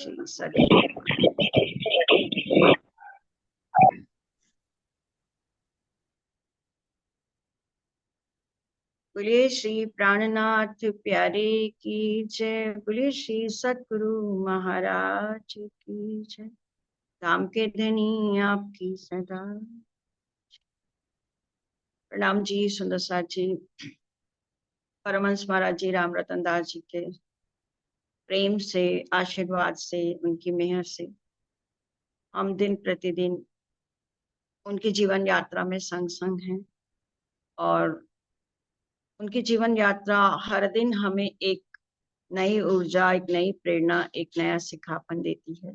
श्री सद्गुरु। बोलिए श्री प्राणनाथ प्यारे की जय। बोलिए श्री सद्गुरु महाराज की जय। धाम के धनी आपकी सदा। प्रणाम जी, सुंदर साथ जी, परमहंस महाराज जी, राम रतन दास जी के प्रेम से, आशीर्वाद से, उनकी मेहर से हम दिन प्रतिदिन उनकी जीवन यात्रा में संग संग हैं। और उनकी जीवन यात्रा हर दिन हमें एक नई ऊर्जा, एक नई प्रेरणा, एक नया सिखापन देती है।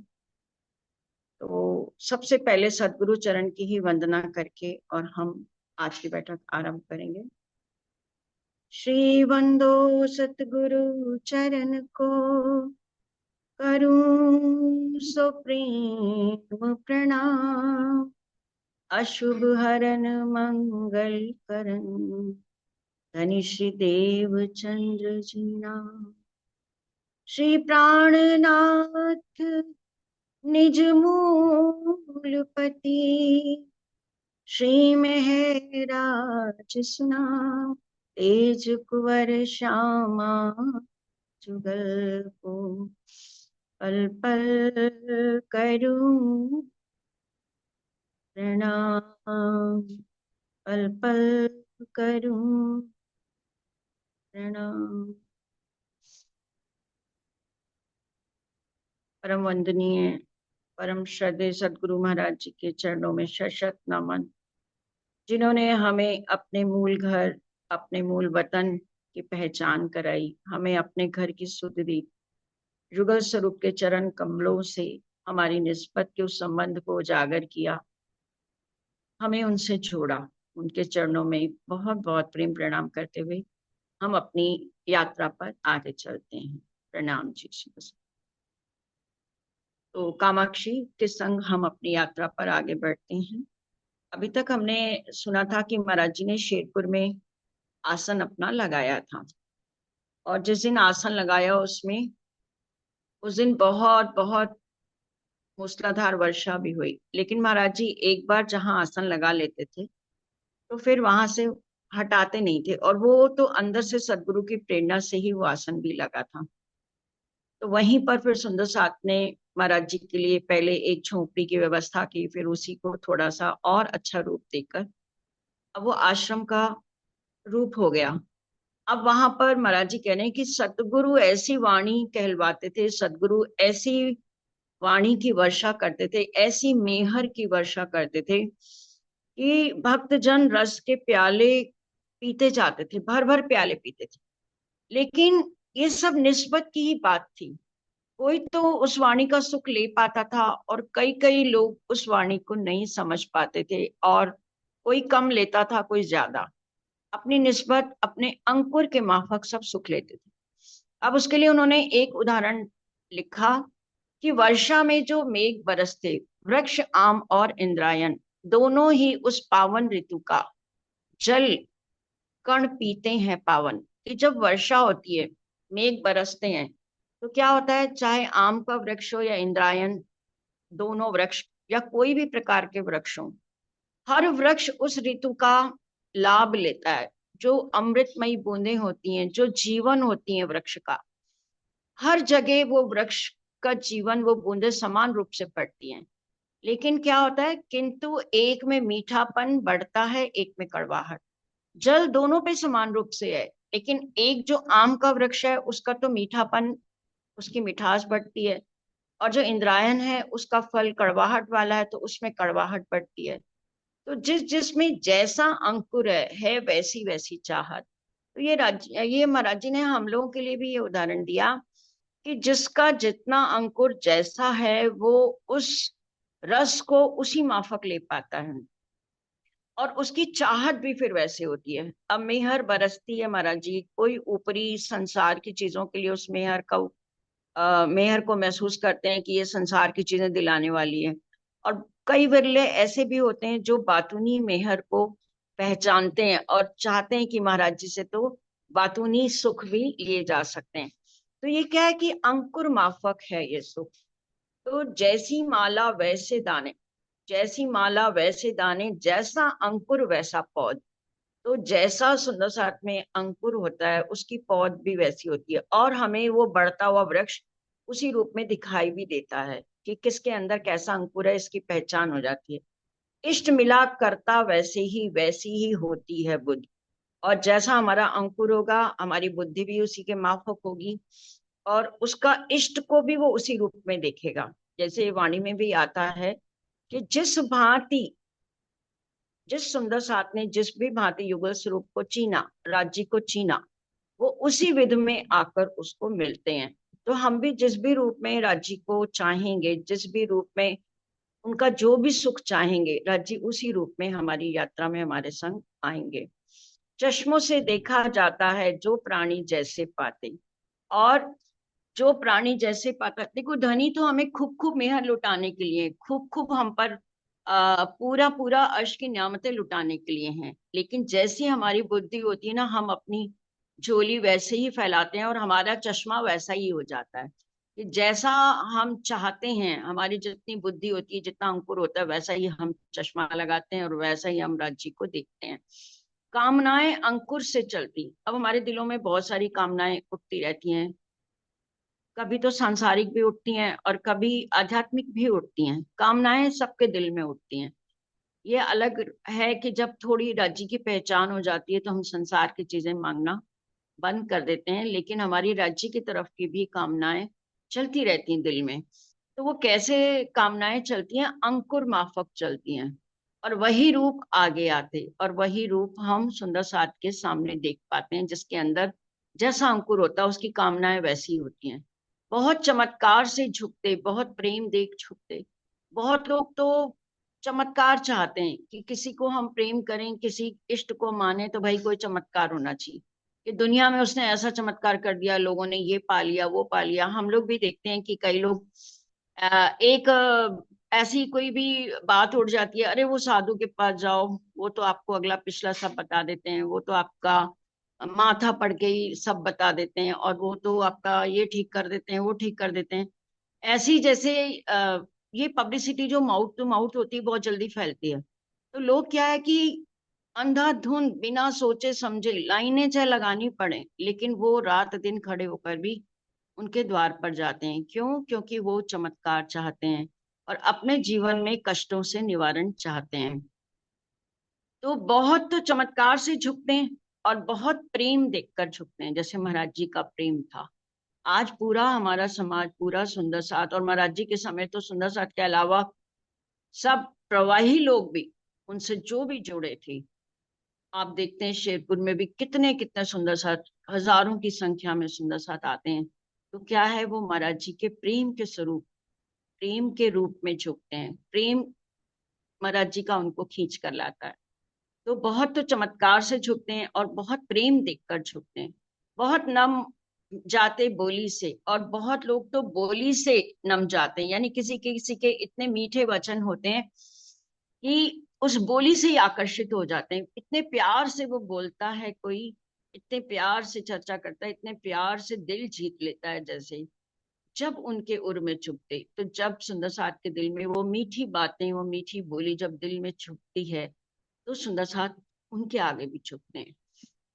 तो सबसे पहले सदगुरु चरण की ही वंदना करके और हम आज की बैठक आरंभ करेंगे। श्री वंदो सतगुरु चरण को, करूं सो प्रेम प्रणाम। अशुभ हरन मंगल करन, धनि श्री देव चंद्र जी नाम। श्री प्राणनाथ निज मूलपति, श्री महराज सुना। तेज कुंवर श्यामा जुगल को, पल पल करूं प्रणाम। पल पल करूं प्रणाम। परम वंदनीय, परम श्रद्धेय सदगुरु महाराज जी के चरणों में शत नमन, जिन्होंने हमें अपने मूल घर, अपने मूल वतन की पहचान कराई, हमें अपने घर की सुध दी। युगल स्वरूप के चरण कमलों से हमारी निस्बत के उस संबंध को उजागर किया, हमें उनसे जोड़ा। उनके चरणों में बहुत बहुत प्रेम प्रणाम करते हुए हम अपनी यात्रा पर आगे चलते हैं। प्रणाम जी। तो कामाक्षी के संग हम अपनी यात्रा पर आगे बढ़ते हैं। अभी तक हमने सुना था कि महाराज जी ने शेरपुर में आसन अपना लगाया था, और जिस दिन आसन लगाया उसमें उस दिन बहुत बहुत मूसलाधार वर्षा भी हुई। लेकिन महाराज जी एक बार जहां आसन लगा लेते थे तो फिर वहां से हटाते नहीं थे, और वो तो अंदर से सदगुरु की प्रेरणा से ही वो आसन भी लगा था। तो वहीं पर फिर सुंदर साथ ने महाराज जी के लिए पहले एक झोपड़ी की व्यवस्था की, फिर उसी को थोड़ा सा और अच्छा रूप देकर अब वो आश्रम का रूप हो गया। अब वहां पर महाराज जी कह रहे हैं कि सतगुरु ऐसी वाणी कहलवाते थे, सदगुरु ऐसी वाणी की वर्षा करते थे, ऐसी मेहर की वर्षा करते थे कि भक्तजन रस के प्याले पीते जाते थे, भर भर प्याले पीते थे। लेकिन ये सब निस्बत की ही बात थी। कोई तो उस वाणी का सुख ले पाता था और कई कई लोग उस वाणी को नहीं समझ पाते थे, और कोई कम लेता था, कोई ज्यादा। अपनी निस्बत, अपने अंकुर के माफक सब सुख लेते थे। अब उसके लिए उन्होंने एक उदाहरण लिखा कि वर्षा में जो मेघ बरसते, वृक्ष आम और इंद्रायण दोनों ही उस पावन ऋतु का जल कण पीते हैं पावन। कि जब वर्षा होती है, मेघ बरसते हैं, तो क्या होता है, चाहे आम का वृक्ष हो या इंद्रायण, दोनों वृक्ष या कोई भी प्रकार के वृक्ष हो, हर वृक्ष उस ऋतु का लाभ लेता है। जो अमृतमयी बूंदें होती हैं, जो जीवन होती हैं वृक्ष का, हर जगह वो वृक्ष का जीवन, वो बूंदें समान रूप से पड़ती हैं। लेकिन क्या होता है, किंतु एक में मीठापन बढ़ता है, एक में कड़वाहट। जल दोनों पे समान रूप से है, लेकिन एक जो आम का वृक्ष है उसका तो मीठापन, उसकी मिठास बढ़ती है, और जो इंद्रायण है उसका फल कड़वाहट वाला है, तो उसमें कड़वाहट बढ़ती है। तो जिस जिसमें जैसा अंकुर है वैसी वैसी चाहत। तो ये महाराज जी ने हम लोगों के लिए भी ये उदाहरण दिया कि जिसका जितना अंकुर जैसा है, वो उस रस को उसी माफक ले पाता है, और उसकी चाहत भी फिर वैसे होती है। अब मेहर बरसती है महाराज जी, कोई ऊपरी संसार की चीजों के लिए उस मेहर को महसूस करते हैं कि ये संसार की चीजें दिलाने वाली है, और कई विरले ऐसे भी होते हैं जो बातूनी मेहर को पहचानते हैं और चाहते हैं कि महाराज जी से तो बातूनी सुख भी लिए जा सकते हैं। तो ये क्या है कि अंकुर माफक है ये सुख। तो जैसी माला वैसे दाने, जैसी माला वैसे दाने, जैसा अंकुर वैसा पौध। तो जैसा सुंदर साथ में अंकुर होता है, उसकी पौध भी वैसी होती है, और हमें वो बढ़ता हुआ वृक्ष उसी रूप में दिखाई भी देता है कि किसके अंदर कैसा अंकुर है, इसकी पहचान हो जाती है। इष्ट मिला करता वैसे ही, वैसी ही होती है बुद्धि। और जैसा हमारा अंकुर होगा, हमारी बुद्धि भी उसी के माफक होगी, और उसका इष्ट को भी वो उसी रूप में देखेगा। जैसे वाणी में भी आता है कि जिस भांति, जिस सुंदर साथ ने जिस भी भांति युगल स्वरूप को चीना, राज्य को चीना, वो उसी विध में आकर उसको मिलते हैं। तो हम भी जिस भी रूप में राज्य को चाहेंगे, जिस भी रूप में उनका जो भी सुख चाहेंगे, राज्य उसी रूप में हमारी यात्रा में हमारे संग आएंगे। चश्मों से देखा जाता है जो प्राणी जैसे पाते। और जो प्राणी जैसे पाता, देखो धनी तो हमें खूब खूब मेहर लुटाने के लिए, खूब खूब हम पर पूरा पूरा अर्श की नियामतें लुटाने के लिए हैं, लेकिन जैसी हमारी बुद्धि होती है ना, हम अपनी झोली वैसे ही फैलाते हैं और हमारा चश्मा वैसा ही हो जाता है कि जैसा हम चाहते हैं, हमारी जितनी बुद्धि होती है, जितना अंकुर होता है, वैसा ही हम चश्मा लगाते हैं और वैसा ही हम राज्य को देखते हैं। कामनाएं अंकुर से चलती। अब हमारे दिलों में बहुत सारी कामनाएं उठती रहती हैं, कभी तो सांसारिक भी उठती हैं और कभी आध्यात्मिक भी उठती हैं। कामनाएं सबके दिल में उठती हैं। ये अलग है कि जब थोड़ी राज्य की पहचान हो जाती है तो हम संसार की चीजें मांगना बंद कर देते हैं, लेकिन हमारी राज्य की तरफ की भी कामनाएं चलती रहती हैं दिल में। तो वो कैसे कामनाएं चलती हैं? अंकुर माफक चलती हैं, और वही रूप आगे आते, और वही रूप हम सुंदर साथ के सामने देख पाते हैं, जिसके अंदर जैसा अंकुर होता है उसकी कामनाएं वैसी होती हैं। बहुत चमत्कार से झुकते, बहुत प्रेम देख झुकते। बहुत लोग तो चमत्कार चाहते हैं कि किसी को हम प्रेम करें, किसी इष्ट को माने, तो भाई कोई चमत्कार होना चाहिए कि दुनिया में उसने ऐसा चमत्कार कर दिया, लोगों ने ये पा लिया, वो पा लिया। हम लोग भी देखते हैं कि कई लोग एक ऐसी कोई भी बात उड़ जाती है, अरे वो साधु के पास जाओ, वो तो आपको अगला पिछला सब बता देते हैं, वो तो आपका माथा पढ़ के ही सब बता देते हैं, और वो तो आपका ये ठीक कर देते हैं, वो ठीक कर देते हैं। ऐसी जैसे ये पब्लिसिटी जो माउथ टू माउथ होती है, बहुत जल्दी फैलती है। तो लोग क्या है कि अंधाधुंध बिना सोचे समझे लाइनें चाहे लगानी पड़े, लेकिन वो रात दिन खड़े होकर भी उनके द्वार पर जाते हैं। क्यों? क्योंकि वो चमत्कार चाहते हैं और अपने जीवन में कष्टों से निवारण चाहते हैं। तो बहुत तो चमत्कार से झुकते हैं और बहुत प्रेम देखकर झुकते हैं, जैसे महाराज जी का प्रेम था। आज पूरा हमारा समाज, पूरा सुंदर साथ, और महाराज जी के समय तो सुंदर साथ के अलावा सब प्रवाही लोग भी, उनसे जो भी जुड़े थे, आप देखते हैं शेरपुर में भी कितने कितने सुंदर साथ, हजारों की संख्या में सुंदर साथ आते हैं। तो क्या है, वो महाराज जी के प्रेम के स्वरूप, प्रेम के रूप में झुकते हैं। प्रेम महाराज जी का उनको खींच कर लाता है। तो बहुत तो चमत्कार से झुकते हैं और बहुत प्रेम देखकर झुकते हैं। बहुत नम जाते बोली से, और बहुत लोग तो बोली से नम जाते हैं, यानी किसी के इतने मीठे वचन होते हैं कि उस बोली से ही आकर्षित हो जाते हैं। इतने प्यार से वो बोलता है कोई, इतने प्यार से चर्चा करता है, इतने प्यार से दिल जीत लेता है। जैसे जब उनके उर में चुभते, तो जब सुंदर साथ के दिल में वो मीठी बातें, वो मीठी बोली जब दिल में चुभती है, तो सुंदर साथ उनके आगे भी झुकते हैं।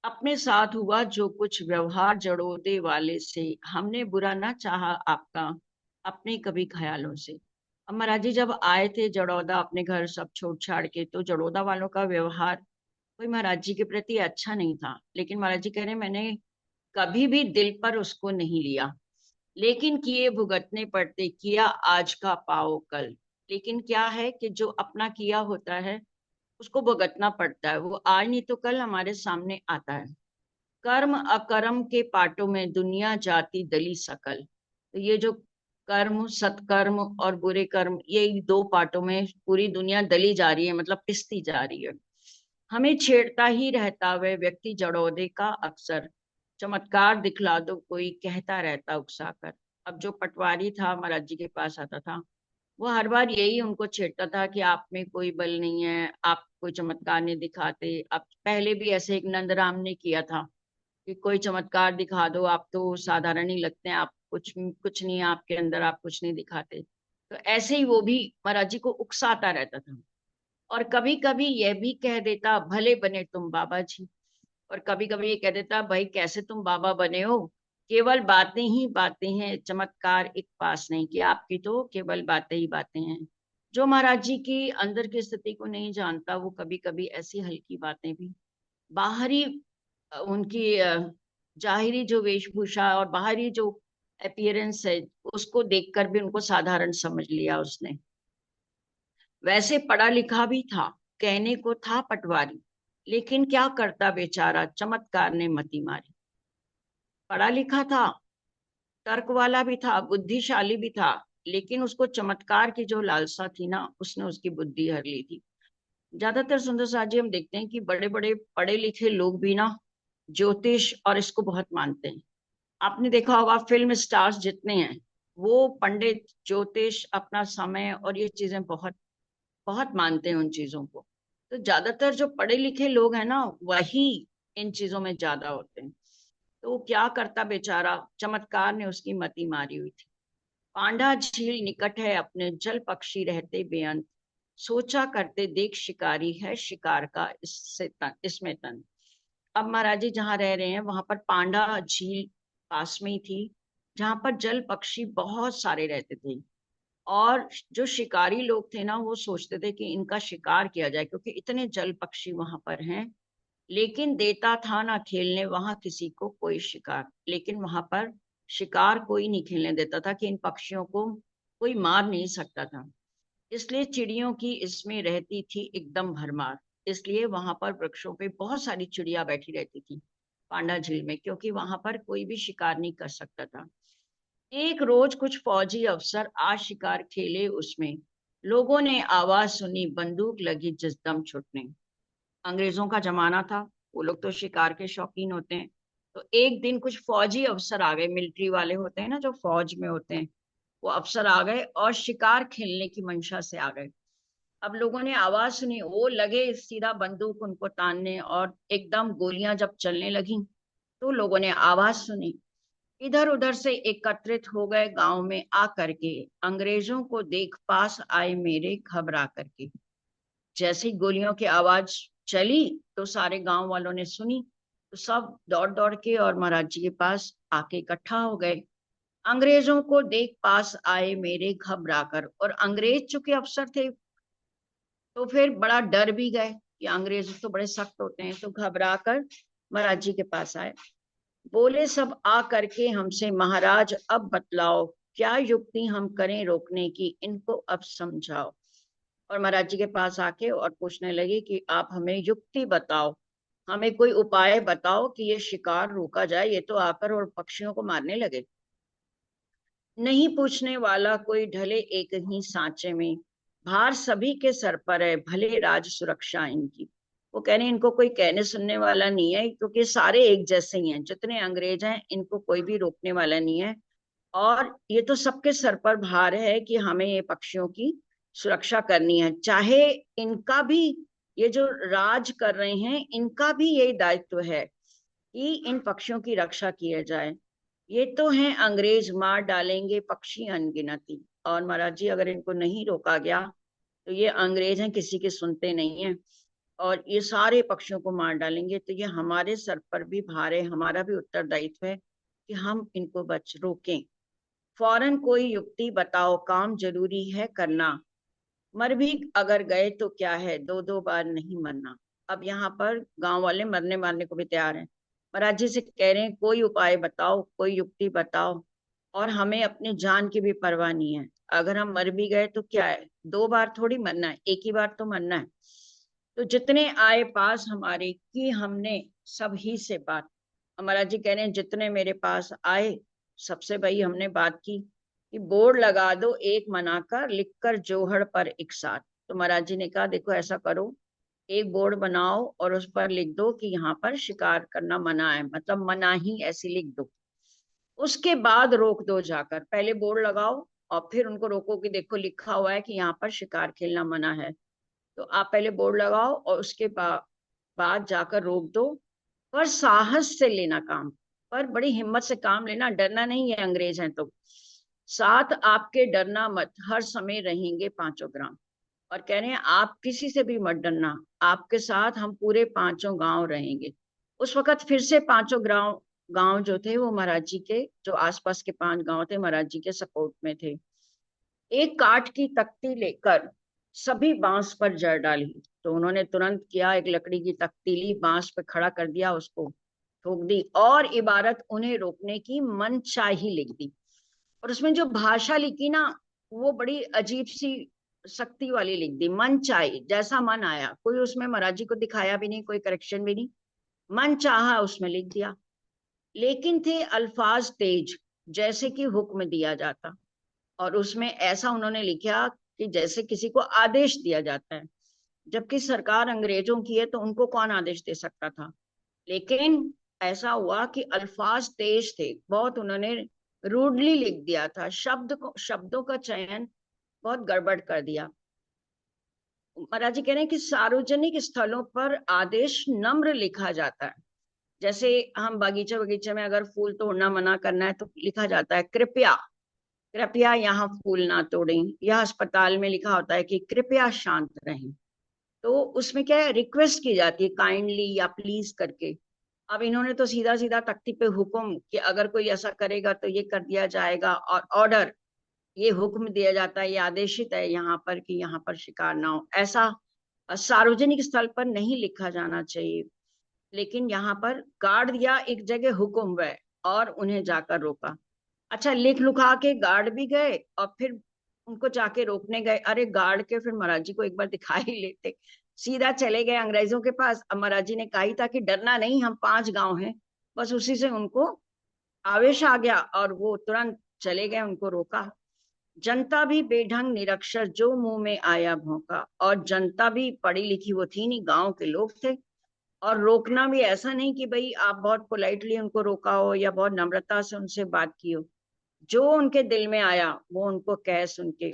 अपने साथ हुआ जो कुछ व्यवहार जड़ोदे वाले से, हमने बुरा ना चाहा आपका अपने कभी ख्यालों से। अब महाराज जी जब आए थे जड़ौदा, अपने घर सब छोड़ छाड़ के, तो जड़ौदा वालों का व्यवहार कोई महाराज जी के प्रति अच्छा नहीं था। लेकिन महाराज जी कह रहे, मैंने कभी भी दिल पर उसको नहीं लिया, लेकिन किए भुगतने पड़ते, किया आज का पाओ कल। लेकिन क्या है कि जो अपना किया होता है उसको भुगतना पड़ता है, वो आज नहीं तो कल हमारे सामने आता है। कर्म अकर्म के पाटों में दुनिया जाती दली सकल। तो ये जो कर्म, सत्कर्म और बुरे कर्म, ये दो पाटों में पूरी दुनिया दली जा रही है, मतलब पिसती जा रही है। हमें छेड़ता ही रहता वह व्यक्ति जड़ौदे का अक्सर, चमत्कार दिखला दो कोई कहता रहता उकसा कर। अब जो पटवारी था महाराज जी के पास आता था, वो हर बार यही उनको छेड़ता था कि आप में कोई बल नहीं है, आप कोई चमत्कार नहीं दिखाते। अब पहले भी ऐसे एक नंदराम ने किया था कि कोई चमत्कार दिखा दो, आप तो साधारण ही लगते हैं, आप कुछ कुछ नहीं है आपके अंदर, आप कुछ नहीं दिखाते। तो ऐसे ही वो भी महाराज जी को उकसाता रहता था। और कभी कभी यह भी कह देता, भले बने तुम बाबा जी। और कभी कभी ये कह देता, भाई कैसे तुम बाबा बने हो, केवल बातें ही बातें हैं, चमत्कार एक पास नहीं, कि आपकी तो केवल बातें ही बातें हैं। जो महाराज जी की अंदर की स्थिति को नहीं जानता, वो कभी कभी ऐसी हल्की बातें भी, बाहरी उनकी जाहिरी जो वेशभूषा और बाहरी जो अपीयरेंस है, उसको देखकर भी उनको साधारण समझ लिया उसने। वैसे पढ़ा लिखा भी था, कहने को था पटवारी, लेकिन क्या करता बेचारा, चमत्कार ने मति मारी। पढ़ा लिखा था, तर्क वाला भी था, बुद्धिशाली भी था, लेकिन उसको चमत्कार की जो लालसा थी ना, उसने उसकी बुद्धि हर ली थी। ज्यादातर सुंदर साथ जी हम देखते हैं कि बड़े बड़े पढ़े लिखे लोग भी ना ज्योतिष और इसको बहुत मानते हैं। आपने देखा होगा फिल्म स्टार्स जितने हैं, वो पंडित, ज्योतिष, अपना समय और ये चीजें बहुत बहुत मानते हैं उन चीजों को। तो ज्यादातर जो पढ़े लिखे लोग हैं ना, वही इन चीजों में ज्यादा होते हैं। तो वो क्या करता बेचारा, चमत्कार ने उसकी मति मारी हुई थी। पांडा झील निकट है अपने, जल पक्षी रहते बेअंत, सोचा करते देख शिकारी है शिकार का इससे इसमें तन। अब महाराज जी जहाँ रह रहे हैं वहां पर पांडा झील पास में ही थी, जहां पर जल पक्षी बहुत सारे रहते थे। और जो शिकारी लोग थे ना, वो सोचते थे कि इनका शिकार किया जाए, क्योंकि इतने जल पक्षी वहां पर हैं। लेकिन देता था ना खेलने वहां किसी को कोई शिकार, लेकिन वहां पर शिकार कोई नहीं खेलने देता था, कि इन पक्षियों को कोई मार नहीं सकता था। इसलिए चिड़ियों की इसमें रहती थी एकदम भरमार। इसलिए वहां पर वृक्षों पे बहुत सारी चिड़िया बैठी रहती थी पांडा झील में, क्योंकि वहां पर कोई भी शिकार नहीं कर सकता था। एक रोज कुछ फौजी अफसर आज शिकार खेले उसमें, लोगों ने आवाज सुनी बंदूक लगी जिस दम छुटने। अंग्रेजों का जमाना था, वो लोग तो शिकार के शौकीन होते हैं। तो एक दिन कुछ फौजी अफसर आ गए, मिलिट्री वाले होते हैं ना जो फौज में होते हैं, वो अफसर आ गए और शिकार खेलने की मंशा से आ गए। अब लोगों ने आवाज सुनी, वो लगे सीधा बंदूक उनको तानने, और एकदम गोलियां जब चलने लगी, तो लोगों ने आवाज सुनी, इधर उधर से एकत्रित हो गए गांव में आ करके, अंग्रेजों को देख पास आए मेरे घबरा करके। जैसी गोलियों की आवाज चली, तो सारे गांव वालों ने सुनी, तो सब दौड़ दौड़ के और महाराज जी के पास आके इकट्ठा हो गए। अंग्रेजों को देख पास आए मेरे घबरा कर, और अंग्रेज चूंकि अफसर थे, तो फिर बड़ा डर भी गए कि अंग्रेज तो बड़े सख्त होते हैं, तो घबरा कर महाराज जी के पास आए। बोले सब आ करके हमसे, महाराज अब बतलाओ, क्या युक्ति हम करें रोकने की, इनको अब समझाओ। और महाराज जी के पास आके और पूछने लगे कि आप हमें युक्ति बताओ, हमें कोई उपाय बताओ कि ये शिकार रोका जाए, ये तो आकर और पक्षियों को मारने लगे। नहीं पूछने वाला कोई ढले एक ही सांचे में, भार सभी के सर पर है भले राज सुरक्षा इनकी। वो कह रहे हैं इनको कोई कहने सुनने वाला नहीं है, क्योंकि सारे एक जैसे ही हैं, जितने अंग्रेज हैं इनको कोई भी रोकने वाला नहीं है। और ये तो सबके सर पर भार है कि हमें ये पक्षियों की सुरक्षा करनी है, चाहे इनका भी, ये जो राज कर रहे हैं इनका भी यही दायित्व है कि इन पक्षियों की रक्षा किया जाए। ये तो हैं अंग्रेज, मार डालेंगे पक्षी अनगिनती। और महाराज जी अगर इनको नहीं रोका गया, तो ये अंग्रेज हैं, किसी की सुनते नहीं है, और ये सारे पक्षियों को मार डालेंगे। तो ये हमारे सर पर भी भार है, हमारा भी उत्तरदायित्व है कि हम इनको बच रोकें। फौरन कोई युक्ति बताओ, काम जरूरी है करना, मर भी अगर गए तो क्या है, दो दो बार नहीं मरना। अब यहाँ पर गांव वाले मरने मारने को भी तैयार हैं। महाराज जी से कह रहे हैं कोई उपाय बताओ, कोई युक्ति बताओ, और हमें अपनी जान की भी परवाह नहीं है। अगर हम मर भी गए तो क्या है, दो बार थोड़ी मरना है, एक ही बार तो मरना है। तो जितने आए पास हमारे की हमने सब ही से बात। महाराज जी कह रहे हैं जितने मेरे पास आए, सबसे भाई हमने बात की कि बोर्ड लगा दो एक मनाकर, लिखकर जोहड़ पर एक साथ। तो महाराज जी ने कहा देखो ऐसा करो, एक बोर्ड बनाओ और उस पर लिख दो कि यहाँ पर शिकार करना मना है, मतलब मना ही ऐसी लिख दो। उसके बाद रोक दो जाकर, पहले बोर्ड लगाओ और फिर उनको रोको कि देखो लिखा हुआ है कि यहाँ पर शिकार खेलना मना है। तो आप पहले बोर्ड लगाओ और उसके बाद जाकर रोक दो। पर साहस से लेना काम, पर बड़ी हिम्मत से काम लेना, डरना नहीं है, अंग्रेज हैं तो। साथ आपके डरना मत, हर समय रहेंगे 5 ग्राम। और कह रहे हैं आप किसी से भी मत डरना, आपके साथ हम पूरे 5 गांव रहेंगे। उस वक्त फिर से 5 गांव गांव जो थे वो महाराज जी के, जो आसपास के 5 गांव थे, महाराज जी के सपोर्ट में थे। एक काठ की तख्ती लेकर सभी बांस पर जड़ डाली। तो उन्होंने तुरंत किया, एक लकड़ी की तख्ती ली, बांस पे खड़ा कर दिया, उसको ठोक दी और इबारत उन्हें रोकने की मनचाही लिख दी। और उसमें जो भाषा लिखी ना, वो बड़ी अजीब सी सख्ती वाली लिख दी, मन चाहे, जैसा मन आया, कोई उसमें महाराज जी को दिखाया भी नहीं, कोई करेक्शन भी नहीं, मन चाहा उसमें लिख दिया। लेकिन थे अल्फाज तेज, जैसे कि हुक्म दिया जाता। और उसमें ऐसा उन्होंने लिखा कि जैसे किसी को आदेश दिया जाता है, जबकि सरकार अंग्रेजों की है तो उनको कौन आदेश दे सकता था। लेकिन ऐसा हुआ कि अल्फाज तेज थे बहुत, उन्होंने रूडली लिख दिया था, शब्दों का चयन बहुत गड़बड़ कर दिया। महाराज जी कह रहे हैं कि सार्वजनिक स्थलों पर आदेश नम्र लिखा जाता है। जैसे हम बगीचे बगीचे में अगर फूल तोड़ना मना करना है तो लिखा जाता है कृपया, कृपया यहाँ फूल ना तोड़ें। या अस्पताल में लिखा होता है कि कृपया शांत रहें। तो उसमें क्या है, रिक्वेस्ट की जाती है काइंडली या प्लीज करके। अब इन्होंने तो सीधा सीधा तख्ती पे हुक्म कि अगर कोई ऐसा करेगा तो ये कर दिया जाएगा, और ऑर्डर, ये हुक्म दिया जाता है, ये आदेशित है यहाँ पर कि यहाँ पर शिकार ना हो। ऐसा सार्वजनिक स्थल पर नहीं लिखा जाना चाहिए। लेकिन यहाँ पर गार्ड दिया एक जगह हुक्म हुआ और उन्हें जाकर रोका। अच्छा, लिख लुका के गार्ड भी गए और फिर उनको जाके रोकने गए। अरे गार्ड के फिर महाराज जी को एक बार दिखा ही लेते, सीधा चले गए अंग्रेजों के पास। अब महाराज जी ने कहा ही था कि डरना नहीं, हम 5 गांव हैं। बस उसी से उनको आवेश आ गया और वो तुरंत चले गए, उनको रोका। जनता भी बेढंग निरक्षर, जो मुंह में आया भौंका। और जनता भी पढ़ी लिखी वो थी नहीं, गांव के लोग थे। और रोकना भी ऐसा नहीं कि भाई आप बहुत पोलाइटली उनको रोका हो या बहुत नम्रता से उनसे बात की हो। जो उनके दिल में आया वो उनको कह सुन के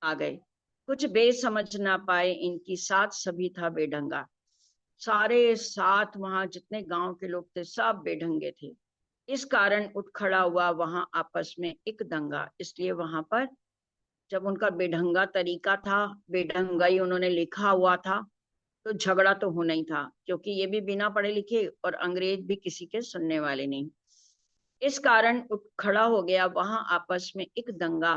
आ गए। कुछ बेसमझ ना पाए इनकी साथ, सभी था बेढंगा। सारे साथ वहां जितने गांव के लोग थे सब बेढंगे थे। इस कारण उठ खड़ा हुआ वहां आपस में एक दंगा। इसलिए वहां पर जब उनका बेढंगा तरीका था, बेढंगाई उन्होंने लिखा हुआ था, तो झगड़ा तो होना ही था, क्योंकि ये भी बिना पढ़े लिखे और अंग्रेज भी किसी के सुनने वाले नहीं। इस कारण उठ खड़ा हो गया वहां आपस में एक दंगा।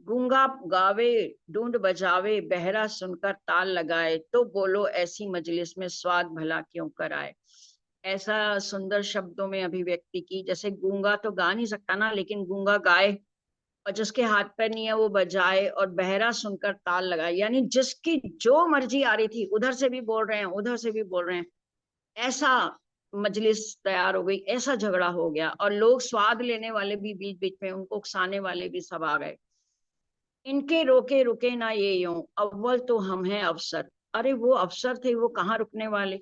गूंगा गावे, डूंड बजावे, बहरा सुनकर ताल लगाए, तो बोलो ऐसी मजलिस में स्वाद भला क्यों कराए। ऐसा सुंदर शब्दों में अभिव्यक्ति की, जैसे गूंगा तो गा नहीं सकता ना, लेकिन गूंगा गाए, और जिसके हाथ पैर नहीं है वो बजाए, और बहरा सुनकर ताल लगाए, यानी जिसकी जो मर्जी आ रही थी, उधर से भी बोल रहे हैं उधर से भी बोल रहे हैं। ऐसा मजलिस तैयार हो गई, ऐसा झगड़ा हो गया। और लोग स्वाद लेने वाले भी बीच बीच में, उनको उकसाने वाले भी सब आ गए। इनके रोके रुके ना ये यूं, अव्वल तो हम हैं अफसर। अरे वो अफसर थे, वो कहाँ रुकने वाले।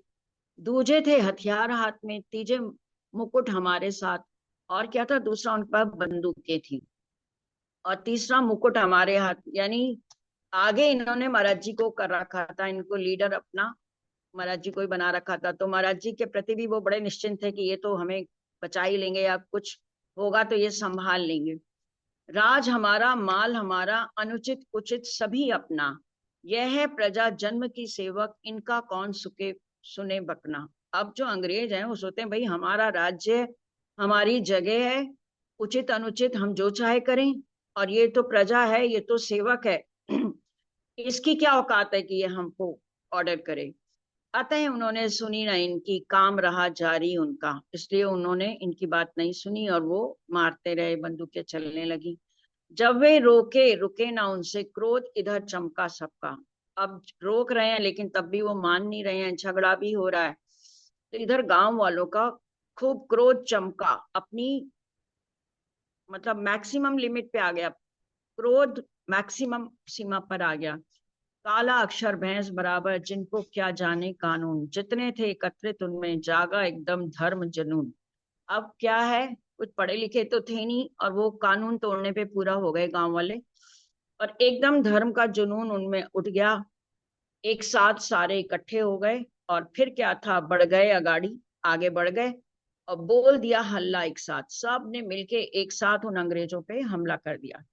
दूजे थे हथियार हाथ में, तीजे मुकुट हमारे साथ। और क्या था दूसरा, उन पर बंदूकें थी। और तीसरा मुकुट हमारे हाथ, यानी आगे इन्होंने महाराज जी को कर रखा था, इनको लीडर अपना महाराज जी को ही बना रखा था। तो महाराज जी के प्रति भी वो बड़े निश्चिंत थे कि ये तो हमें बचा ही लेंगे, या कुछ होगा तो ये संभाल लेंगे। राज हमारा, माल हमारा, अनुचित उचित सभी अपना। यह है प्रजा जन्म की सेवक, इनका कौन सुके सुने बकना। अब जो अंग्रेज हैं वो सोचते हैं भाई हमारा राज्य, हमारी जगह है, उचित अनुचित हम जो चाहे करें, और ये तो प्रजा है, ये तो सेवक है, इसकी क्या औकात है कि ये हमको ऑर्डर करे। अतः उन्होंने सुनी ना इनकी, काम रहा जारी उनका। इसलिए उन्होंने इनकी बात नहीं सुनी और वो मारते रहे, बंदूकें चलने लगी। जब वे रोके रुके ना उनसे, क्रोध इधर चमका सबका। अब रोक रहे हैं लेकिन तब भी वो मान नहीं रहे हैं, झगड़ा भी हो रहा है। तो इधर गांव वालों का खूब क्रोध चमका, अपनी मतलब मैक्सिमम लिमिट पे आ गया, क्रोध मैक्सिमम सीमा पर आ गया। काला अक्षर भैंस बराबर, जिनको क्या जाने कानून, जितने थे एकत्रित उनमें जागा एकदम धर्म जनून। अब क्या है, कुछ पढ़े लिखे तो थे नहीं, और वो कानून तोड़ने पे पूरा हो गए गांव वाले, और एकदम धर्म का जुनून उनमें उठ गया। एक साथ सारे इकट्ठे हो गए, और फिर क्या था, बढ़ गए अगाड़ी, आगे बढ़ गए। और बोल दिया हल्ला, एक साथ सब ने मिलके एक साथ उन अंग्रेजों पे हमला कर दिया।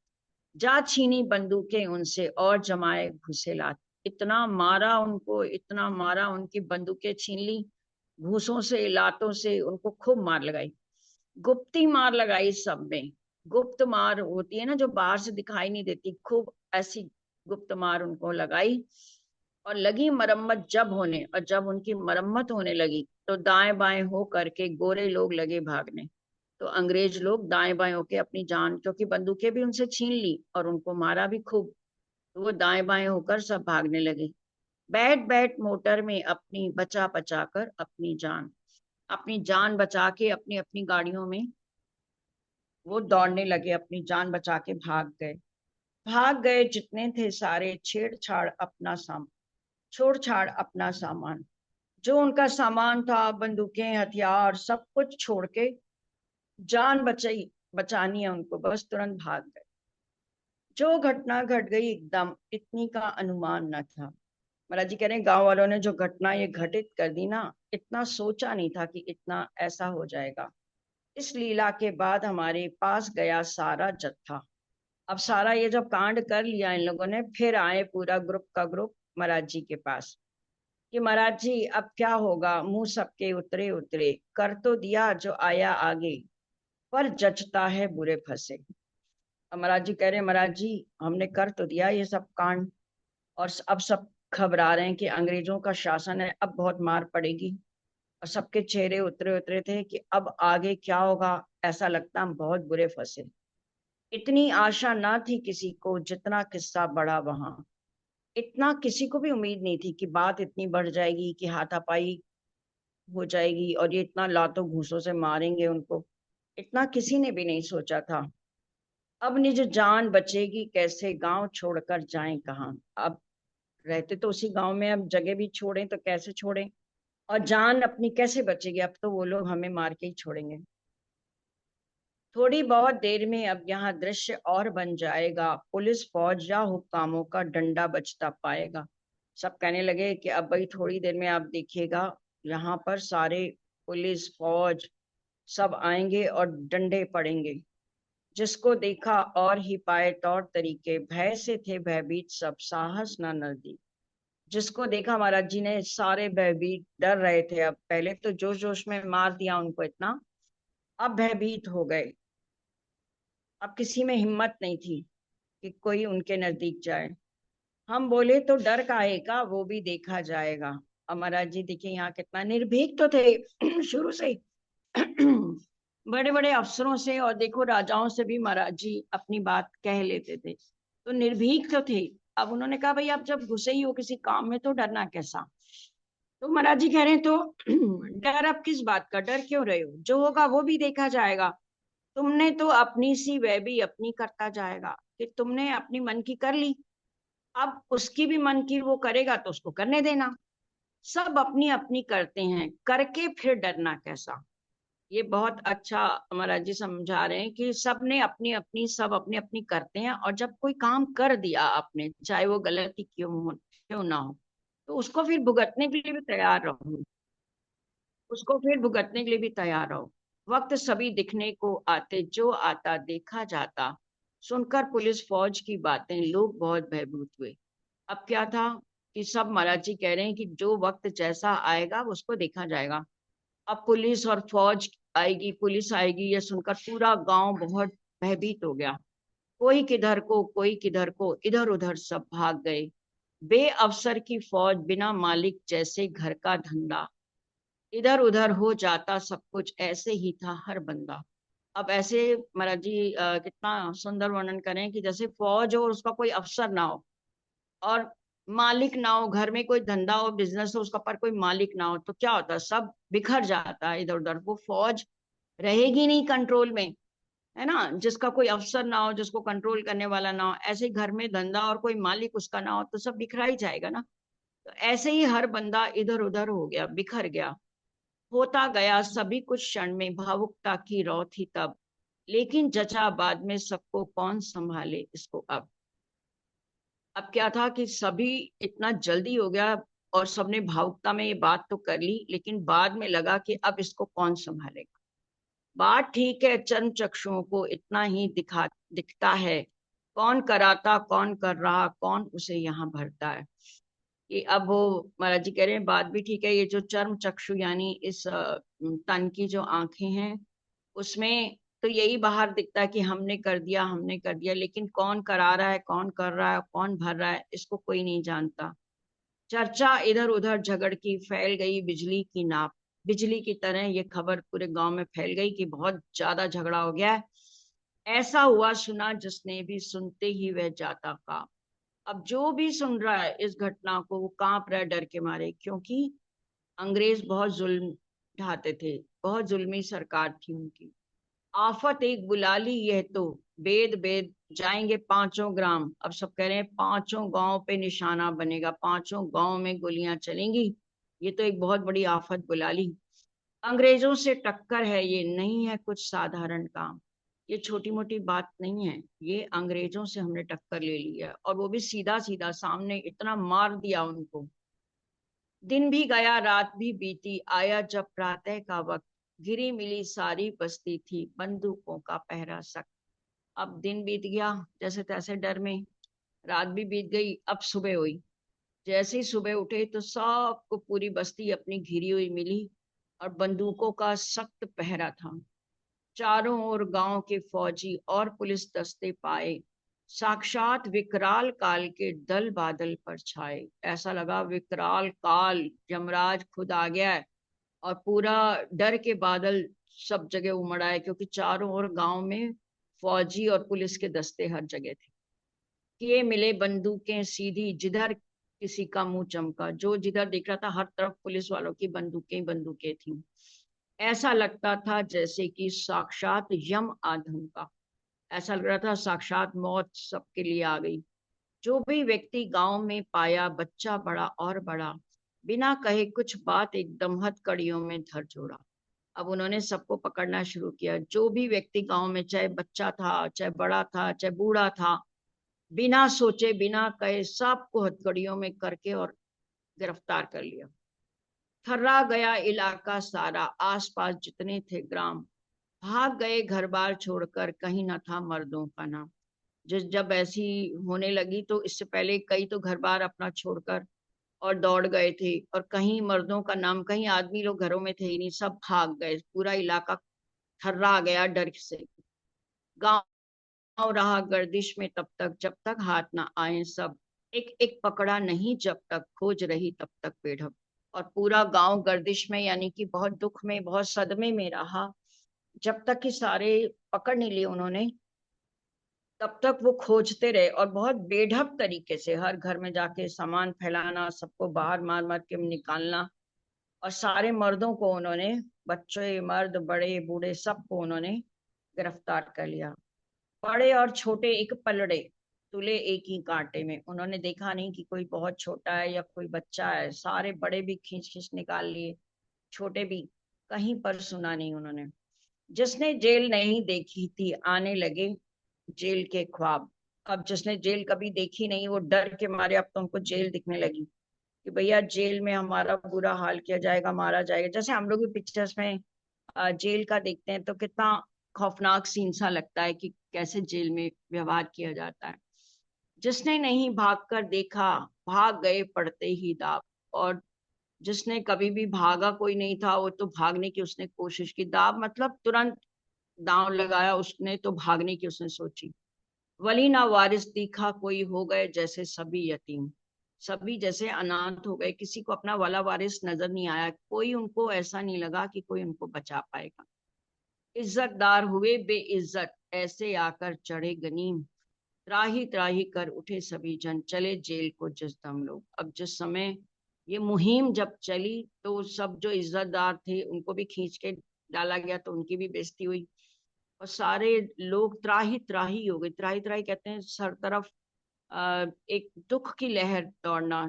जा छीनी बंदूकें उनसे और जमाए घुसे लात। इतना मारा उनको, इतना मारा, उनकी बंदूकें छीन ली, घूसों से लातों से उनको खूब मार लगाई। गुप्ती मार लगाई सब में। गुप्त मार होती है ना, जो बाहर से दिखाई नहीं देती, खूब ऐसी गुप्त मार उनको लगाई। और लगी मरम्मत जब होने, और जब उनकी मरम्मत होने लगी तो दाएं बाएं हो करके गोरे लोग लगे भागने। तो अंग्रेज लोग दाएं बाएं होके अपनी जान, क्योंकि बंदूकें भी उनसे छीन ली और उनको मारा भी खूब, तो वो दाएं बाएं होकर सब भागने लगे। बैठ बैठ मोटर में अपनी बचा बचा कर अपनी जान बचा के अपनी अपनी गाड़ियों में वो दौड़ने लगे, अपनी जान बचा के भाग गए जितने थे सारे, छेड़छाड़ अपना सामान, छोड़ छाड़ अपना सामान, जो उनका सामान था, बंदूकें, हथियार, सब कुछ छोड़ के जान बचाई, बचानी है उनको, बस तुरंत भाग गए। जो घटना घट गई एकदम इतनी का अनुमान न था। महाराज जी कह रहे हैं गांव वालों ने जो घटना ये घटित कर दी ना, इतना सोचा नहीं था कि इतना ऐसा हो जाएगा। इस लीला के बाद हमारे पास गया सारा जत्था। अब सारा ये जब कांड कर लिया इन लोगों ने, फिर आए पूरा ग्रुप का ग्रुप महाराज जी के पास कि महाराज जी अब क्या होगा। मुंह सबके उतरे उतरे, कर तो दिया जो आया आगे, पर जचता है बुरे फंसे। अब महाराज जी कह रहे हैं महाराज जी हमने कर तो दिया ये सब कांड, और अब सब घबरा रहे हैं कि अंग्रेजों का शासन है, अब बहुत मार पड़ेगी। और सबके चेहरे उतरे उतरे थे कि अब आगे क्या होगा, ऐसा लगता हम बहुत बुरे फंसे। इतनी आशा ना थी किसी को, जितना किस्सा बढ़ा वहां। इतना किसी को भी उम्मीद नहीं थी कि बात इतनी बढ़ जाएगी, कि हाथापाई हो जाएगी और ये इतना लातों घूसों से मारेंगे उनको। इतना किसी ने भी नहीं सोचा था। अब निज जान बचेगी कैसे, गांव छोड़कर जाएं कहाँ। अब रहते तो उसी गांव में, अब जगह भी छोड़ें तो कैसे छोड़ें, और जान अपनी कैसे बचेगी, अब तो वो लोग हमें मार के ही छोड़ेंगे। थोड़ी बहुत देर में अब यहाँ दृश्य और बन जाएगा, पुलिस फौज या हुक्कामों का डंडा बजता पाएगा। सब कहने लगे कि अब भाई थोड़ी देर में आप देखिएगा, यहाँ पर सारे पुलिस फौज सब आएंगे और डंडे पड़ेंगे। जिसको देखा और ही पाए तौर तरीके, भय से थे भयभीत सब, साहस न नजदीक। जिसको देखा महाराज जी ने, सारे भयभीत डर रहे थे। अब पहले तो जोश जोश में मार दिया उनको इतना, अब भयभीत हो गए। अब किसी में हिम्मत नहीं थी कि कोई उनके नजदीक जाए। हम बोले तो डर काहे का, वो भी देखा जाएगा। अब महाराज जी देखिए यहाँ कितना निर्भीक तो थे शुरू से ही बड़े बड़े अफसरों से और देखो राजाओं से भी महाराज जी अपनी बात कह लेते थे, तो निर्भीक तो थे। अब उन्होंने कहा भाई आप जब घुसे ही हो किसी काम में तो डरना कैसा। तो महाराज जी कह रहे हैं तो डर अब किस बात का, डर क्यों रहे हो, जो होगा वो भी देखा जाएगा। तुमने तो अपनी सी, वह भी अपनी करता जाएगा, कि तुमने अपनी मन की कर ली, अब उसकी भी मन की वो करेगा तो उसको करने देना। सब अपनी अपनी करते हैं, करके फिर डरना कैसा। ये बहुत अच्छा महाराज जी समझा रहे हैं कि सबने अपनी अपनी, सब अपनी अपनी करते हैं, और जब कोई काम कर दिया आपने, चाहे वो गलती क्यों ना हो, तो उसको फिर भुगतने के लिए भी तैयार रहो, उसको फिर भुगतने के लिए भी तैयार रहो। वक्त सभी दिखने को आते, जो आता देखा जाता। सुनकर पुलिस फौज की बातें लोग बहुत भयभीत हुए। अब क्या था कि सब महाराज जी कह रहे हैं कि जो वक्त जैसा आएगा उसको देखा जाएगा। अब पुलिस और फौज आएगी, पुलिस आएगी, ये सुनकर पूरा गांव बहुत भयभीत हो गया। कोई किधर को, कोई किधर को, इधर उधर सब भाग गए। बेअवसर की फौज, बिना मालिक जैसे घर का धंधा, इधर उधर हो जाता सब कुछ, ऐसे ही था हर बंदा। अब ऐसे महाराज जी कितना सुंदर वर्णन करें कि जैसे फौज हो और उसका कोई अफसर ना हो, और मालिक ना हो, घर में कोई धंधा हो, बिजनेस हो, उसका पर कोई मालिक ना हो, तो क्या होता है, सब बिखर जाता है इधर उधर। वो फौज रहेगी नहीं कंट्रोल में, है ना, जिसका कोई अफसर ना हो, जिसको कंट्रोल करने वाला ना हो, ऐसे घर में धंधा और कोई मालिक उसका ना हो, तो सब बिखरा ही जाएगा ना। तो ऐसे ही हर बंदा इधर उधर हो गया, बिखर गया, होता गया सभी कुछ क्षण में, भावुकता की रौ थी तब, लेकिन जचा बाद में सबको कौन संभाले इसको अब। अब क्या था कि सभी इतना जल्दी हो गया, और सबने भावुकता में ये बात तो कर ली, लेकिन बाद में लगा कि अब इसको कौन संभालेगा। बात ठीक है, चर्म चक्षुओं को इतना ही दिखता है, कौन कराता, कौन कर रहा, कौन उसे यहाँ भरता है। कि अब वो महाराज जी कह रहे हैं, बात भी ठीक है, ये जो चर्म चक्षु यानी इस तन की जो आंखें हैं, उसमें तो यही बाहर दिखता है कि हमने कर दिया, हमने कर दिया, लेकिन कौन करा रहा है, कौन कर रहा है, कौन भर रहा है, इसको कोई नहीं जानता। चर्चा इधर उधर झगड़ की फैल गई बिजली की नाप, बिजली की तरह ये खबर पूरे गांव में फैल गई कि बहुत ज्यादा झगड़ा हो गया है। ऐसा हुआ सुना जिसने भी सुनते ही वह जाता का। अब जो भी सुन रहा है इस घटना को वो कांप रहा है डर के मारे, क्योंकि अंग्रेज बहुत जुल्म ढाते थे, बहुत जुल्मी सरकार थी उनकी। आफत एक बुला ली यह तो, बेद बेद जाएंगे पांचों ग्राम। अब सब कह रहे हैं पांचों गांव पे निशाना बनेगा, पांचों गांव में गोलियां चलेंगी, ये तो एक बहुत बड़ी आफत बुला ली। अंग्रेजों से टक्कर है, ये नहीं है कुछ साधारण काम, ये छोटी मोटी बात नहीं है, ये अंग्रेजों से हमने टक्कर ले ली है, और वो भी सीधा सीधा सामने, इतना मार दिया उनको। दिन भी गया रात भी बीती, आया जब प्रातः का वक्त, गिरी मिली सारी बस्ती थी, बंदूकों का पहरा सख्त। अब दिन बीत गया जैसे तैसे डर में, रात भी बीत गई, अब सुबह हुई। जैसे ही सुबह उठे तो सबको पूरी बस्ती अपनी घिरी हुई मिली, और बंदूकों का सख्त पहरा था। चारों ओर गांव के फौजी और पुलिस दस्ते पाए, साक्षात विकराल काल के दल बादल पर छाए। ऐसा लगा विकराल काल, यमराज खुद आ गया है, और पूरा डर के बादल सब जगह उमड़ आए, क्योंकि चारों ओर गांव में फौजी और पुलिस के दस्ते हर जगह थे। किए मिले बंदूकें सीधी, जिधर किसी का मुंह चमका, जो जिधर देख रहा था हर तरफ पुलिस वालों की बंदूकें बंदूकें थी। ऐसा लगता था जैसे कि साक्षात यम आधम का, ऐसा लग रहा था साक्षात मौत सबके लिए आ गई। जो भी व्यक्ति गांव में पाया, बच्चा बड़ा और बड़ा, बिना कहे कुछ बात एकदम हथकड़ियों में धर जोड़ा। अब उन्होंने सबको पकड़ना शुरू किया, जो भी व्यक्ति गांव में, चाहे बच्चा था, चाहे बड़ा था, चाहे बूढ़ा था, बिना सोचे बिना कहे सबको हथकड़ियों में करके और गिरफ्तार कर लिया। थर्रा गया इलाका सारा, आसपास जितने थे ग्राम, भाग गए घर बार छोड़कर, कहीं न था मर्दों का नाम। जिस जब ऐसी होने लगी तो इससे पहले कई तो घर बार अपना छोड़कर और दौड़ गए थे, और कहीं मर्दों का नाम, कहीं आदमी लोग घरों में थे ही नहीं, सब भाग गए, पूरा इलाका थर्रा गया डर से। गांव रहा गर्दिश में तब तक जब तक हाथ ना आए सब, एक एक पकड़ा नहीं जब तक, खोज रही तब तक बेढप। और पूरा गांव गर्दिश में, यानी कि बहुत दुख में, बहुत सदमे में रहा, जब तक कि सारे पकड़ नहीं लिए उन्होंने, तब तक वो खोजते रहे, और बहुत बेढप तरीके से हर घर में जाके सामान फैलाना, सबको बाहर मार मार के निकालना। और सारे मर्दों को उन्होंने, बच्चे मर्द बड़े बूढ़े सबको उन्होंने गिरफ्तार कर लिया। बड़े और छोटे एक पलड़े, तुले एक ही कांटे में। उन्होंने देखा नहीं कि कोई बहुत छोटा है या कोई बच्चा है, सारे बड़े भी खींच खींच निकाल लिए, छोटे भी, कहीं पर सुना नहीं उन्होंने। जिसने जेल नहीं देखी थी आने लगे जेल के ख्वाब। अब जिसने जेल कभी देखी नहीं, वो डर के मारे अब तो उनको जेल दिखने लगी, कि भैया जेल में हमारा बुरा हाल किया जाएगा, मारा जाएगा। जैसे हम लोग भी पिक्चर्स में जेल का देखते हैं तो कितना खौफनाक सीन सा लगता है कि कैसे जेल में व्यवहार किया जाता है। जिसने नहीं भागकर देखा, भाग गए पड़ते ही दाव। और जिसने कभी भी भागा कोई नहीं था, वो तो भागने की उसने कोशिश की, दाव मतलब तुरंत दांव लगाया उसने, तो भागने की उसने सोची। वली ना वारिस दिखा कोई, हो गए जैसे सभी यतीम, सभी जैसे अनाथ हो गए, किसी को अपना वाला वारिस नजर नहीं आया, कोई उनको ऐसा नहीं लगा कि कोई उनको बचा पाएगा। इज्जतदार हुए बेइज्जत, ऐसे आकर चढ़े गनीम, त्राही त्राही कर उठे सभी जन, चले जेल को जिस दम लोग। अब जिस समय ये मुहिम जब चली तो सब जो इज्जतदार थे उनको भी खींच के डाला गया, तो उनकी भी बेइज्जती हुई, और सारे लोग त्राही त्राही हो गए। त्राही त्राही कहते हैं हर तरफ एक दुख की लहर दौड़ना,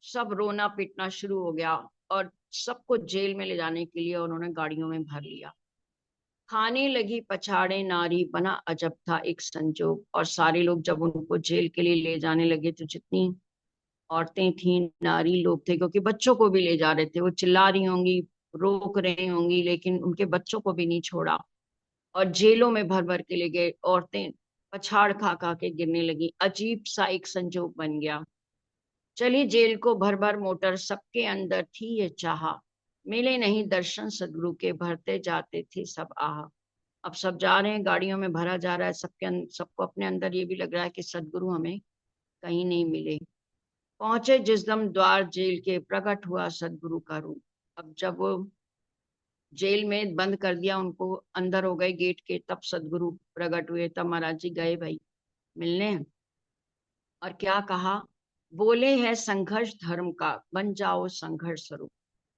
सब रोना पीटना शुरू हो गया, और सबको जेल में ले जाने के लिए उन्होंने गाड़ियों में भर लिया। खाने लगी पछाड़े नारी, बना अजब था एक संजोग। और सारे लोग जब उनको जेल के लिए ले जाने लगे तो जितनी औरतें थी, नारी लोग थे, क्योंकि बच्चों को भी ले जा रहे थे, वो चिल्ला रही होंगी, रोक रही होंगी, लेकिन उनके बच्चों को भी नहीं छोड़ा। और जेलों में भर भर के ले गए। औरतें पछाड़ खा खा के गिरने लगी। अजीब सा एक संजोग बन गया। चली जेल को भर भर मोटर, सबके अंदर थी ये चाह, मिले नहीं दर्शन सदगुरु के, भरते जाते थे सब आह। अब सब जा रहे हैं, गाड़ियों में भरा जा रहा है, सबको अपने अंदर ये भी लग रहा है कि सदगुरु हमें कहीं नहीं मिले। पहुंचे जिस दम द्वार जेल के, प्रकट हुआ सदगुरु का रूप। अब जब वो जेल में बंद कर दिया उनको, अंदर हो गए गेट के, तब सदगुरु प्रकट हुए। तब महाराज जी गए भाई मिलने, और क्या कहा, बोले है संघर्ष धर्म का, बन जाओ संघर्ष स्वरूप।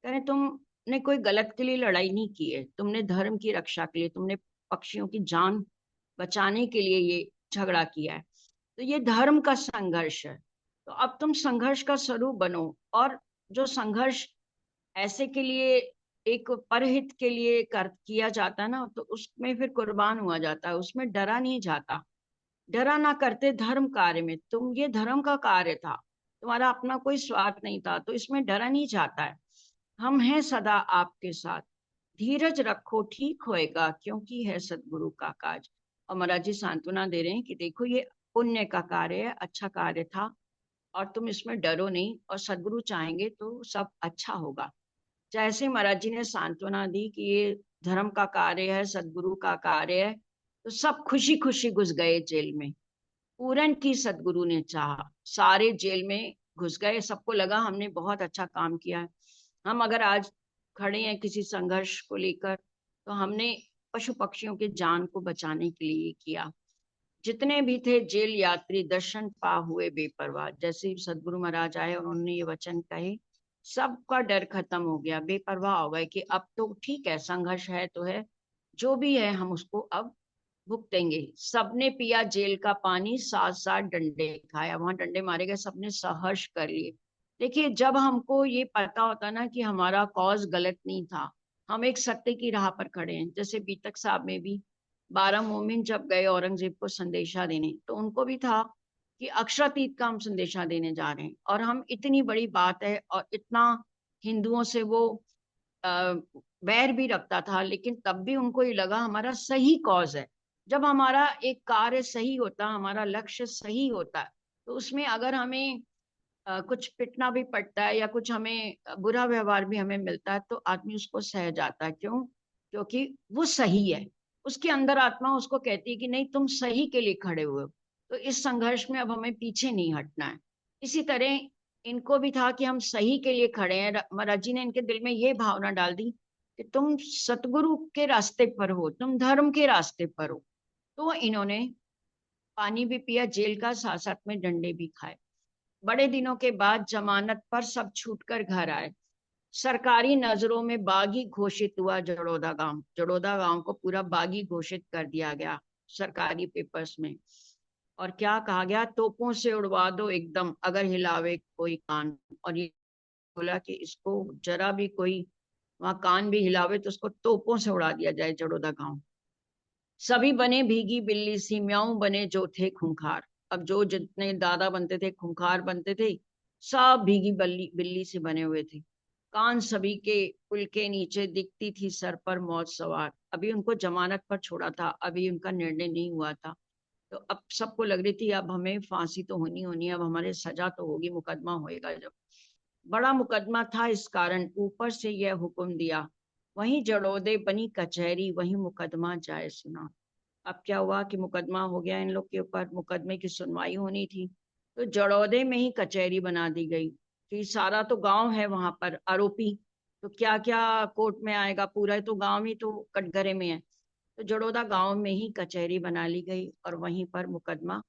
कह रहे तुमने कोई गलत के लिए लड़ाई नहीं की है, तुमने धर्म की रक्षा के लिए, तुमने पक्षियों की जान बचाने के लिए ये झगड़ा किया है, तो ये धर्म का संघर्ष है। तो अब तुम संघर्ष का स्वरूप बनो। और जो संघर्ष ऐसे के लिए, एक परहित के लिए कर किया जाता है ना, तो उसमें फिर कुर्बान हुआ जाता है, उसमें डरा नहीं जाता। डरा ना करते धर्म कार्य में, तुम ये धर्म का कार्य था, तुम्हारा अपना कोई स्वार्थ नहीं था, तो इसमें डरा नहीं जाता है। हम हैं सदा आपके साथ, धीरज रखो ठीक होएगा, क्योंकि है सदगुरु का काज। और महाराज जी सांत्वना दे रहे हैं कि देखो ये पुण्य का कार्य है, अच्छा कार्य था, और तुम इसमें डरो नहीं, और सदगुरु चाहेंगे तो सब अच्छा होगा। जैसे महाराज जी ने सांत्वना दी कि ये धर्म का कार्य है, सदगुरु का कार्य है, तो सब खुशी खुशी घुस गए जेल में। पूरन की सदगुरु ने चाहा, सारे जेल में घुस गए। सबको लगा हमने बहुत अच्छा काम किया है। हम अगर आज खड़े हैं किसी संघर्ष को लेकर, तो हमने पशु पक्षियों के जान को बचाने के लिए किया। जितने भी थे जेल यात्री, दर्शन पा हुए बेपरवाह। जैसे ही सदगुरु महाराज आए और उन्होंने ये वचन कहे, सबका डर खत्म हो गया, बेपरवाह हो गए कि अब तो ठीक है, संघर्ष है तो है, जो भी है हम उसको अब भुगतेंगे। सबने पिया जेल का पानी, साथ साथ डंडे खाया, वहां डंडे मारे गए, सबने सहर्ष कर लिए। देखिए जब हमको ये पता होता ना कि हमारा कॉज गलत नहीं था, हम एक सत्य की राह पर खड़े हैं। जैसे बीतक साहब में भी 12 मोमिन जब गए औरंगजेब को संदेशा देने, तो उनको भी था कि अक्षरातीत का हम संदेशा देने जा रहे हैं, और हम इतनी बड़ी बात है, और इतना हिंदुओं से वो बैर भी रखता था, लेकिन तब भी उनको ये लगा हमारा सही कॉज है। जब हमारा एक कार्य सही होता, हमारा लक्ष्य सही होता है, तो उसमें अगर हमें कुछ पिटना भी पड़ता है, या कुछ हमें बुरा व्यवहार भी हमें मिलता है, तो आदमी उसको सह जाता है। क्यों? क्योंकि वो सही है। उसके अंदर आत्मा उसको कहती है कि नहीं, तुम सही के लिए खड़े हुए हो, तो इस संघर्ष में अब हमें पीछे नहीं हटना है। इसी तरह इनको भी था कि हम सही के लिए खड़े हैं। महाराज जी ने इनके दिल में ये भावना डाल दी कि तुम सतगुरु के रास्ते पर हो, तुम धर्म के रास्ते पर हो। तो इन्होंने पानी भी पिया जेल का, साथ साथ में डंडे भी खाए। बड़े दिनों के बाद जमानत पर सब छूटकर घर आए। सरकारी नजरों में बागी घोषित हुआ जड़ौदा गांव। जड़ौदा गांव को पूरा बागी घोषित कर दिया गया सरकारी पेपर्स में। और क्या कहा गया, तोपों से उड़वा दो एकदम अगर हिलावे कोई कान। और ये बोला कि इसको जरा भी कोई वहां कान भी हिलावे तो उसको तोपों से उड़ा दिया जाए जड़ौदा गांव। सभी बने भीगी बिल्ली सी, म्याऊं बने जो थे खूंखार। अब जो जितने दादा बनते थे, खूंखार बनते थे, सब भीगी बिल्ली बिल्ली से बने हुए थे। कान सभी के पुल के नीचे, दिखती थी सर पर मौत सवार। अभी उनको जमानत पर छोड़ा था, अभी उनका निर्णय नहीं हुआ था, तो अब सबको लग रही थी अब हमें फांसी तो होनी होनी है, अब हमारे सजा तो होगी, मुकदमा होएगा। जब बड़ा मुकदमा था, इस कारण ऊपर से यह हुक्म दिया, वहीं जड़ौदे बनी कचहरी, वहीं मुकदमा जाए सुना। अब क्या हुआ कि मुकदमा हो गया इन लोग के ऊपर, मुकदमे की सुनवाई होनी थी, तो जड़ौदे में ही कचहरी बना दी गई कि सारा तो गांव है वहां पर आरोपी, तो क्या क्या कोर्ट में आएगा, पूरा तो गांव ही तो कटघरे में है। तो जड़ौदा गांव में ही कचहरी बना ली गई, और वहीं पर मुकदमा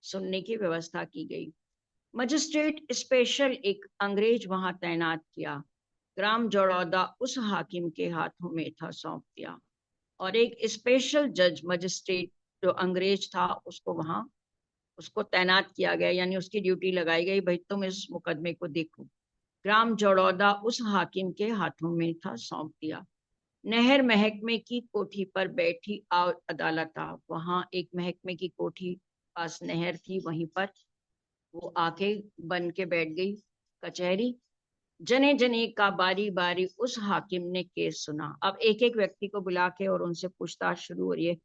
सुनने की व्यवस्था की गई। मजिस्ट्रेट स्पेशल एक अंग्रेज वहां तैनात किया। ग्राम जड़ौदा उस हाकिम के हाथों में था सौंप दिया। और एक स्पेशल जज मजिस्ट्रेट जो अंग्रेज था, उसको वहां उसको तैनात किया गया, यानी उसकी ड्यूटी लगाई गई, भाई तुम इस मुकदमे को देखो। ग्राम जड़ौदा उस हाकिम के हाथों में था सौंप दिया। नहर महकमे की कोठी पर बैठी अदालत था। वहां एक महकमे की कोठी पास नहर थी, वहीं पर वो आके बन के बैठ गई कचहरी। जने जने का बारी बारी उस हाकिम ने केस सुना। अब एक एक व्यक्ति को बुला के और उनसे पूछताछ शुरू हो रही है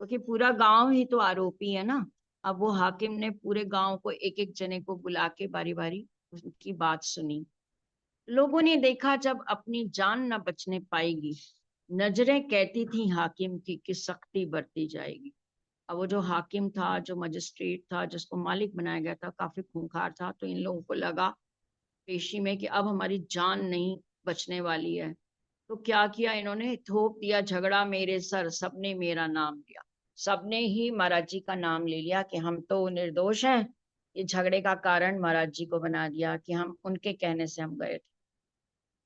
क्योंकि पूरा गांव ही तो आरोपी है ना। अब वो हाकिम ने पूरे गांव को एक एक जने को बुला के बारी बारी उनकी बात सुनी। लोगों ने देखा जब अपनी जान न बचने पाएगी, नजरें कहती थी हाकिम की कि सख्ती बरती जाएगी। अब वो जो हाकिम था, जो मजिस्ट्रेट था, जिसको मालिक बनाया गया था, काफी खूंखार था, तो इन लोगों को लगा पेशी में कि अब हमारी जान नहीं बचने वाली है। तो क्या किया इन्होंने, थोप दिया झगड़ा मेरे सर, सबने मेरा नाम लिया। सबने ही महाराज जी का नाम ले लिया कि हम तो निर्दोष हैं। ये झगड़े का कारण महाराज जी को बना दिया कि हम उनके कहने से हम गए थे।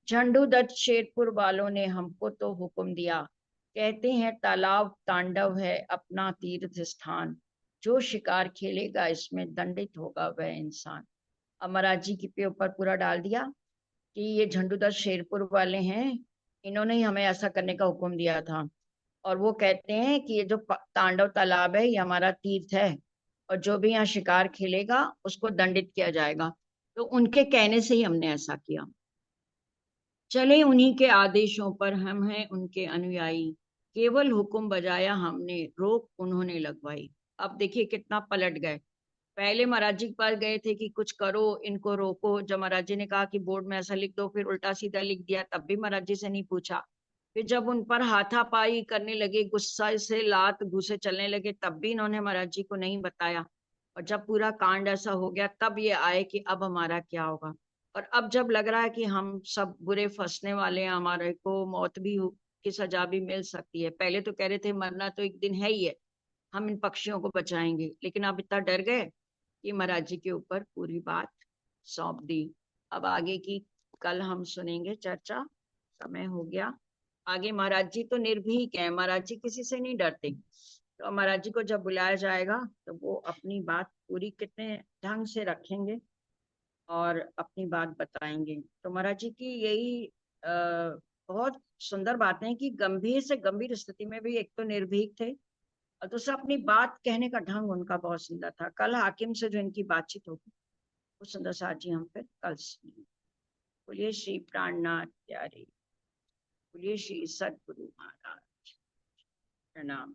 झंडू दत्त शेरपुर वालों ने हमको तो हुक्म दिया, कहते हैं तालाब तांडव है अपना तीर्थ स्थान, जो शिकार खेलेगा इसमें दंडित होगा वह इंसान। अब महाराज जी के ऊपर पूरा डाल दिया कि ये झंडू दत्त शेरपुर वाले हैं, इन्होंने ही हमें ऐसा करने का हुक्म दिया था। और वो कहते हैं कि ये जो तांडव तालाब है ये हमारा तीर्थ है, और जो भी यहाँ शिकार खेलेगा उसको दंडित किया जाएगा। तो उनके कहने से ही हमने ऐसा किया। चले उन्हीं के आदेशों पर, हम हैं उनके अनुयायी, केवल हुक्म बजाया हमने, रोक उन्होंने लगवाई। अब देखिए कितना पलट गए। पहले महाराज जी के पास गए थे कि कुछ करो, इनको रोको। जब महाराज जी ने कहा कि बोर्ड में ऐसा लिख दो, फिर उल्टा सीधा लिख दिया, तब भी महाराज जी से नहीं पूछा। फिर जब उन पर हाथापाई करने लगे, गुस्सा से लात घूसे चलने लगे, तब भी इन्होंने महाराज जी को नहीं बताया। और जब पूरा कांड ऐसा हो गया, तब ये आए कि अब हमारा क्या होगा। और अब जब लग रहा है कि हम सब बुरे फंसने वाले हैं, हमारे को मौत भी की सजा भी मिल सकती है, पहले तो कह रहे थे मरना तो एक दिन है ही है, हम इन पक्षियों को बचाएंगे, लेकिन अब इतना डर गए कि महाराज जी के ऊपर पूरी बात सौंप दी। अब आगे की कल हम सुनेंगे चर्चा, समय हो गया। आगे महाराज जी तो निर्भीक है, महाराज जी किसी से नहीं डरते। तो महाराज जी को जब बुलाया जाएगा तो वो अपनी बात पूरी कितने ढंग से रखेंगे और अपनी बात बताएंगे। तो महाराज जी की यही बहुत सुंदर बातें हैं कि गंभीर से गंभीर स्थिति में भी एक तो निर्भीक थे, और दूसरा अपनी बात कहने का ढंग उनका बहुत सुंदर था। कल हाकिम से जो इनकी बातचीत होगी वो सुंदर साथ जी हम फिर कल सुनेंगे। बोलिए श्री प्राणनाथ प्यारे, बोलिए श्री सदगुरु महाराज, प्रणाम।